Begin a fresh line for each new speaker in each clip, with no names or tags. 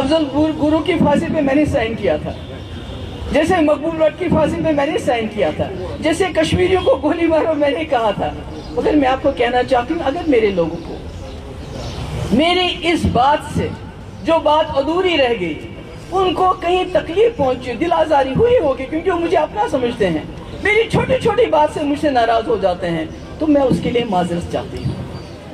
अफजल गुरु की फांसी पे मैंने साइन किया था, जैसे मकबूल भट्ट की फांसी पे मैंने साइन किया था, जैसे कश्मीरियों को गोली मारो मैंने कहा था। मगर मैं आपको कहना चाहती हूँ, अगर मेरे लोगों को मेरी इस बात से जो बात अधूरी रह गई, उनको कहीं तकलीफ पहुंची, दिल आजारी हुई होगी, क्योंकि वो मुझे अपना समझते हैं, मेरी छोटी छोटी बात से मुझसे नाराज हो जाते हैं, तो मैं उसके लिए माजरत चाहती हूँ।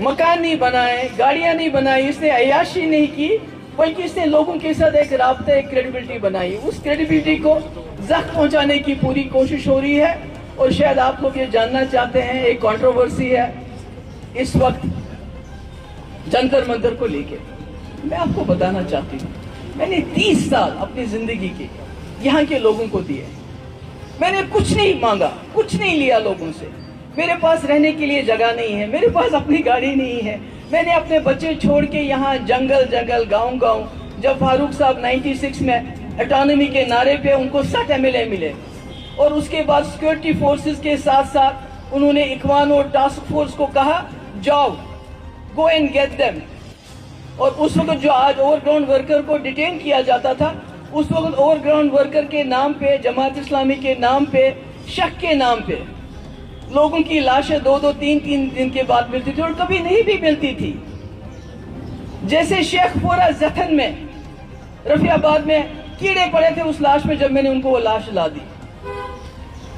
मकान नहीं बनाए, गाड़ियां नहीं बनाई, इसने अय्याशी नहीं की, बल्कि इसने लोगों के साथ एक राब्ता, एक क्रेडिबिलिटी बनाई। उस क्रेडिबिलिटी को जख्म पहुंचाने की पूरी कोशिश हो रही है। और शायद आप लोग ये जानना चाहते हैं, एक कंट्रोवर्सी है इस वक्त जंतर मंतर को लेके। मैं आपको बताना चाहती हूँ, मैंने 30 साल अपनी जिंदगी के यहाँ के लोगों को दिए। मैंने कुछ नहीं मांगा, कुछ नहीं लिया लोगों से। मेरे पास रहने के लिए जगह नहीं है, मेरे पास अपनी गाड़ी नहीं है। मैंने अपने बच्चे छोड़ के यहाँ जंगल जंगल, गांव गांव, जब फारूक साहब 96 में ऑटोनॉमी के नारे पे उनको 60 MLA मिले, और उसके बाद सिक्योरिटी फोर्सेस के साथ साथ उन्होंने इखवान और टास्क फोर्स को कहा, जाओ, गो एंड गेट देम। और उस वक्त जो आज ओवरग्राउंड वर्कर को डिटेन किया जाता था, उस वक्त ओवरग्राउंड वर्कर के नाम पे, जमात इस्लामी के नाम पे, शक के नाम पे लोगों की लाशें 2-2, 3-3 दिन के बाद मिलती थी, और कभी नहीं भी मिलती थी। जैसे शेखपुरा जखन में, रफियाबाद में कीड़े पड़े थे उस लाश में, जब मैंने उनको वो लाश ला दी।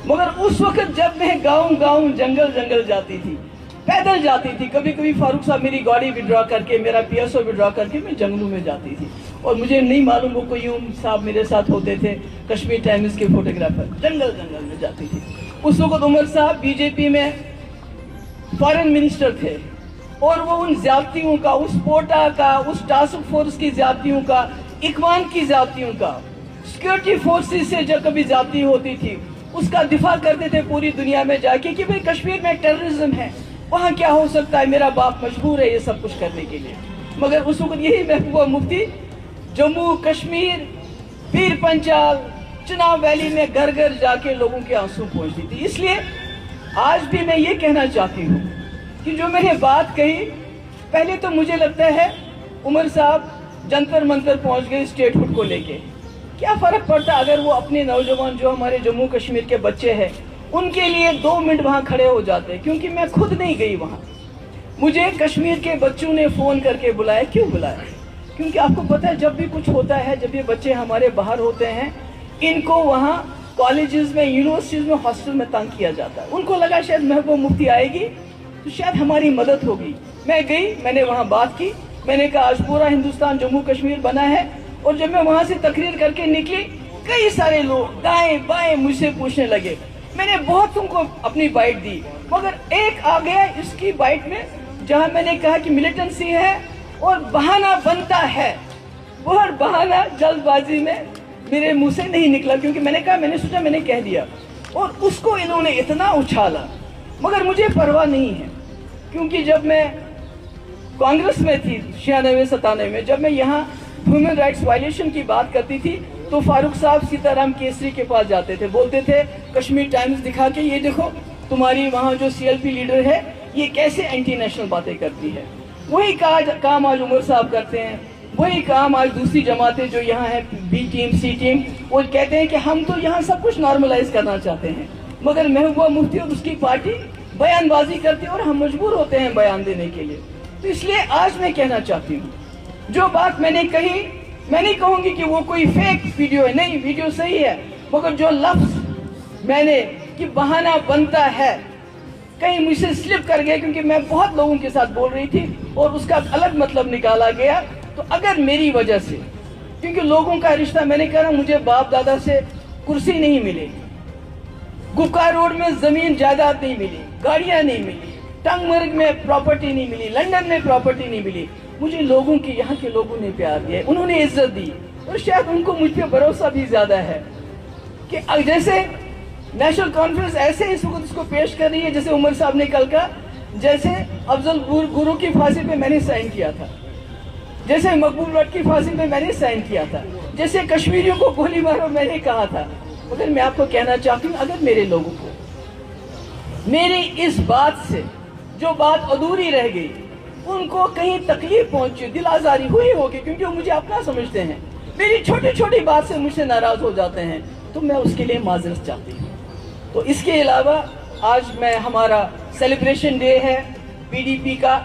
मगर उस वक्त जब मैं गांव गांव, जंगल जंगल जाती थी, पैदल जाती थी, कभी कभी फारूक साहब मेरी गाड़ी विड्रॉ करके, मेरा PSO विड्रॉ करके मैं जंगलों में जाती थी, और मुझे नहीं मालूम वो कोयूम साहब मेरे साथ होते थे, कश्मीर टाइम्स के फोटोग्राफर, जंगल जंगल में जाती थी। उस वक्त उमर साहब BJP में फॉरेन मिनिस्टर थे, और वो उन ज्यादतियों का, उस पोटा का, उस टास्क फोर्स की ज्यादतियों का, इखवान की ज्यादतियों का, सिक्योरिटी फोर्सेस से जब कभी ज्यादती होती थी, उसका दिफा करते थे पूरी दुनिया में जाके कि भाई कश्मीर में टेररिज्म है, वहाँ क्या हो सकता है, मेरा बाप मजबूर है ये सब कुछ करने के लिए। मगर उस वक्त यही महबूबा मुफ्ती जम्मू कश्मीर, पीर पंचाल, चिनाब वैली में घर घर जाके लोगों के आंसू पहुंचती थी। इसलिए आज भी मैं ये कहना चाहती हूँ कि जो मैंने बात कही, पहले तो मुझे लगता है उमर साहब जंतर मंतर पहुंच गए स्टेटहुड को लेके। क्या फर्क पड़ता अगर वो अपने नौजवान जो हमारे जम्मू कश्मीर के बच्चे हैं, उनके लिए 2 मिनट वहां खड़े हो जाते, क्योंकि मैं खुद नहीं गई वहां। मुझे कश्मीर के बच्चों ने फोन करके बुलाया। क्यों बुलाया? क्योंकि आपको पता है, जब भी कुछ होता है, जब ये बच्चे हमारे बाहर होते हैं, इनको वहाँ कॉलेजेस में, यूनिवर्सिटीज में, हॉस्टल में तंग किया जाता है। उनको लगा शायद महबूबा मुफ्ती आएगी तो शायद हमारी मदद होगी। मैं गई, मैंने वहाँ बात की, मैंने कहा आज पूरा हिंदुस्तान जम्मू कश्मीर बना है। और जब मैं वहाँ से तकरीर करके निकली, कई सारे लोग दाएं बाएं मुझसे पूछने लगे। मैंने बहुत तुमको अपनी बाइट दी, मगर एक आ गया इसकी बाइट में, जहाँ मैंने कहा कि मिलिटेंसी है और बहाना बनता है, वह बहाना जल्दबाजी में मेरे मुंह से नहीं निकला, क्योंकि मैंने कहा, मैंने सोचा मैंने कह दिया, और उसको इन्होंने इतना उछाला। मगर मुझे परवाह नहीं है, क्योंकि जब मैं कांग्रेस में थी 96-97 में, जब मैं यहाँ ह्यूमन राइट्स वायलेशन की बात करती थी, तो फारूक साहब सीताराम केसरी के पास जाते थे, बोलते थे कश्मीर टाइम्स दिखा के, ये देखो तुम्हारी वहाँ जो CLP लीडर है ये कैसे एंटी नेशनल बातें करती है। वही काम आज उमर साहब करते हैं, वही काम आज दूसरी जमातें जो यहाँ है, B टीम, C टीम, वो कहते हैं कि हम तो यहाँ सब कुछ नॉर्मलाइज करना चाहते हैं, मगर महबूबा मुफ्ती और उसकी पार्टी बयानबाजी करती है और हम मजबूर होते हैं बयान देने के लिए। तो इसलिए आज मैं कहना चाहती हूँ, जो बात मैंने कही, मैं नहीं कहूँगी कि वो कोई फेक वीडियो है, नहीं, वीडियो सही है, मगर जो लफ्ज मैंने कि बहाना बनता है, कहीं मुझसे स्लिप कर गया, क्योंकि मैं बहुत लोगों के साथ बोल रही थी और उसका अलग मतलब निकाला गया। तो अगर मेरी वजह से, क्योंकि लोगों का रिश्ता, मैंने कहा मुझे बाप दादा से कुर्सी नहीं मिली, गुप्का रोड में जमीन जायदाद नहीं मिली, गाड़ियां नहीं मिली, टंगमर्ग में प्रॉपर्टी नहीं मिली, लंदन में प्रॉपर्टी नहीं मिली, मुझे लोगों के, यहाँ के लोगों ने प्यार दिया, उन्होंने इज्जत दी, और शायद उनको मुझ पर भरोसा भी ज्यादा है कि जैसे नेशनल कॉन्फ्रेंस ऐसे इस वक्त इसको पेश कर रही है, जैसे उमर साहब ने कल का, जैसे अफजल गुरु की फांसी पे मैंने साइन किया था, जैसे मकबूल भट्ट की फांसी पे मैंने साइन किया था, जैसे कश्मीरियों को गोली मारो मैंने कहा था। मगर मैं आपको कहना चाहती हूँ, अगर मेरे लोगों को मेरी इस बात से जो बात अधूरी रह गई, ان کو کہیں تکلیف پہنچی، دل آزاری ہوئی ہوگی، کیونکہ وہ مجھے اپنا سمجھتے ہیں، میری چھوٹی چھوٹی بات سے مجھ سے ناراض ہو جاتے ہیں، تو میں اس کے لیے معذرت چاہتی ہوں۔ تو اس کے علاوہ آج میں ہمارا سیلیبریشن ڈے ہے PDP کا،